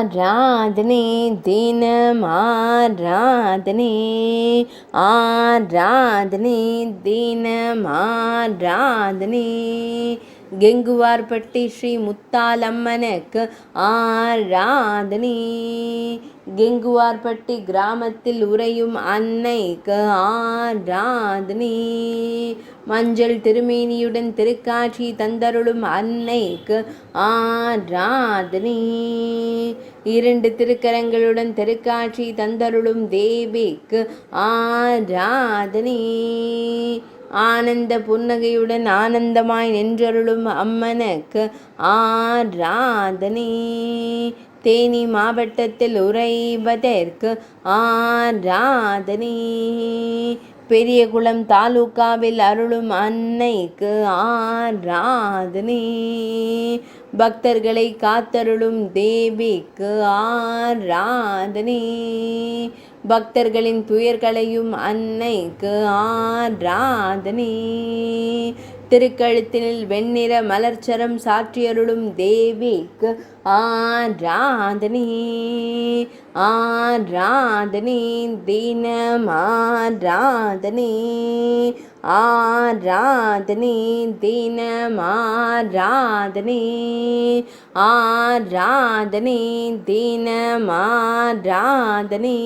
ஆராதனை தினம் ஆராதனை ஆராதனை தினம் ஆராதனை கெங்குவார்பட்டி ஸ்ரீ முத்தாலம்மனுக்கு ஆராதனை கெங்குவார்பட்டி கிராமத்தில் உறையும் அன்னைக்கு ஆராதனை மஞ்சள் திருமேனியுடன் திருக்காட்சி தந்தருளும் அன்னைக்கு ஆராதனை இரண்டு திருக்கரங்களுடன் திருக்காட்சி தந்தருளும் தேவிக்கு ஆராதனை ஆனந்த புன்னகையுடன் ஆனந்தமாய் நின்றருளும் அம்மனுக்கு ஆராதனை தேனி மாவட்டத்தில் உறைவதற்கு ஆராதனை பெரியகுளம் தாலுகாவில் அருளும் அன்னைக்கு ஆராதனை பக்தர்களை காத்தருளும் தேவிக்கு ஆராதனை பக்தர்களின் துயர்களையும் அன்னைக்கு ஆராதனை திருக்கழுத்தில் வெண்ணிற மலர்ச்சரம் சாற்றியருளும் தேவிக்கு ஆராதனை ஆராதனை தினம் ஆராதனை ஆராதனை தினம் ஆராதனை ஆராதனை தினம் ஆராதனை